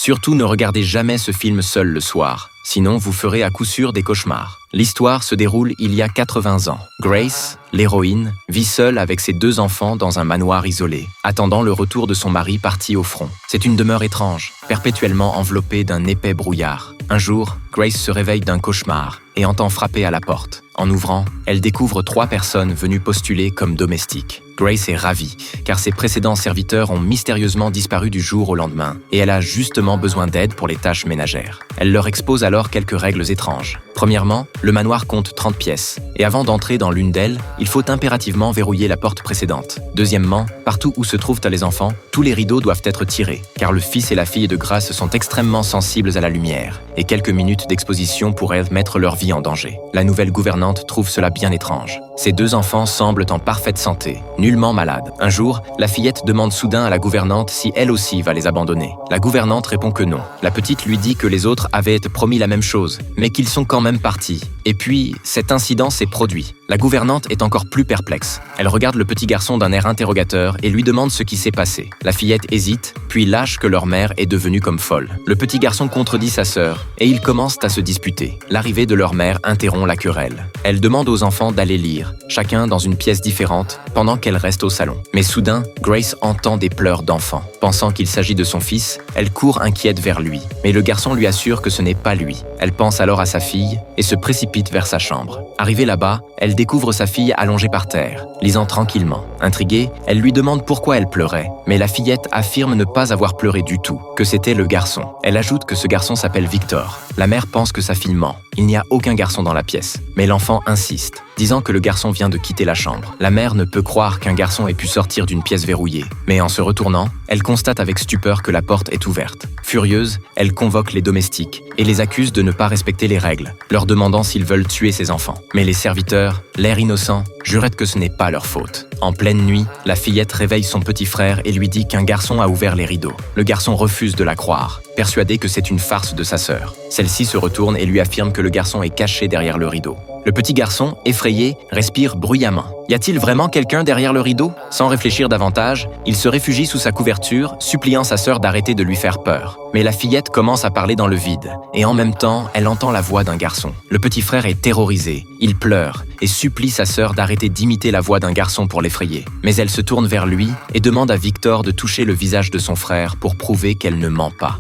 Surtout ne regardez jamais ce film seul le soir, sinon vous ferez à coup sûr des cauchemars. L'histoire se déroule il y a 80 ans. Grace, l'héroïne, vit seule avec ses 2 enfants dans un manoir isolé, attendant le retour de son mari parti au front. C'est une demeure étrange, perpétuellement enveloppée d'un épais brouillard. Un jour, Grace se réveille d'un cauchemar et entend frapper à la porte. En ouvrant, elle découvre 3 personnes venues postuler comme domestiques. Grace est ravie, car ses précédents serviteurs ont mystérieusement disparu du jour au lendemain, et elle a justement besoin d'aide pour les tâches ménagères. Elle leur expose alors quelques règles étranges. Premièrement, le manoir compte 30 pièces, et avant d'entrer dans l'une d'elles, il faut impérativement verrouiller la porte précédente. Deuxièmement, partout où se trouvent les enfants, tous les rideaux doivent être tirés, car le fils et la fille de Grace sont extrêmement sensibles à la lumière, et quelques minutes d'exposition pourraient mettre leur vie en danger. La nouvelle gouvernante trouve cela bien étrange. Ces 2 enfants semblent en parfaite santé, nullement malades. Un jour, la fillette demande soudain à la gouvernante si elle aussi va les abandonner. La gouvernante répond que non. La petite lui dit que les autres avaient promis la même chose, mais qu'ils sont quand même partis. Et puis, cet incident s'est produit. La gouvernante est encore plus perplexe. Elle regarde le petit garçon d'un air interrogateur et lui demande ce qui s'est passé. La fillette hésite, puis lâche que leur mère est devenue comme folle. Le petit garçon contredit sa sœur et ils commencent à se disputer. L'arrivée de leur mère interrompt la querelle. Elle demande aux enfants d'aller lire, chacun dans une pièce différente, pendant qu'elle reste au salon. Mais soudain, Grace entend des pleurs d'enfant. Pensant qu'il s'agit de son fils, elle court inquiète vers lui. Mais le garçon lui assure que ce n'est pas lui. Elle pense alors à sa fille et se précipite vers sa chambre. Arrivée là-bas, elle découvre sa fille allongée par terre, lisant tranquillement. Intriguée, elle lui demande pourquoi elle pleurait, mais la fillette affirme ne pas avoir pleuré du tout, que c'était le garçon. Elle ajoute que ce garçon s'appelle Victor. La mère pense que sa fille ment. Il n'y a aucun garçon dans la pièce, mais l'enfant insiste, disant que le garçon vient de quitter la chambre. La mère ne peut croire qu'un garçon ait pu sortir d'une pièce verrouillée, mais en se retournant, elle constate avec stupeur que la porte est ouverte. Furieuse, elle convoque les domestiques et les accuse de ne pas respecter les règles, leur demandant s'ils veulent tuer ses enfants. Mais les serviteurs, l'air innocent, jurent que ce n'est pas leur faute. En pleine nuit, la fillette réveille son petit frère et lui dit qu'un garçon a ouvert les rideaux. Le garçon refuse de la croire, persuadé que c'est une farce de sa sœur. Celle-ci se retourne et lui affirme que le garçon est caché derrière le rideau. Le petit garçon, effrayé, respire bruyamment. Y a-t-il vraiment quelqu'un derrière le rideau? Sans réfléchir davantage, il se réfugie sous sa couverture, suppliant sa sœur d'arrêter de lui faire peur. Mais la fillette commence à parler dans le vide, et en même temps, elle entend la voix d'un garçon. Le petit frère est terrorisé, il pleure et supplie sa sœur d'arrêter d'imiter la voix d'un garçon pour l'effrayer. Mais elle se tourne vers lui et demande à Victor de toucher le visage de son frère pour prouver qu'elle ne ment pas.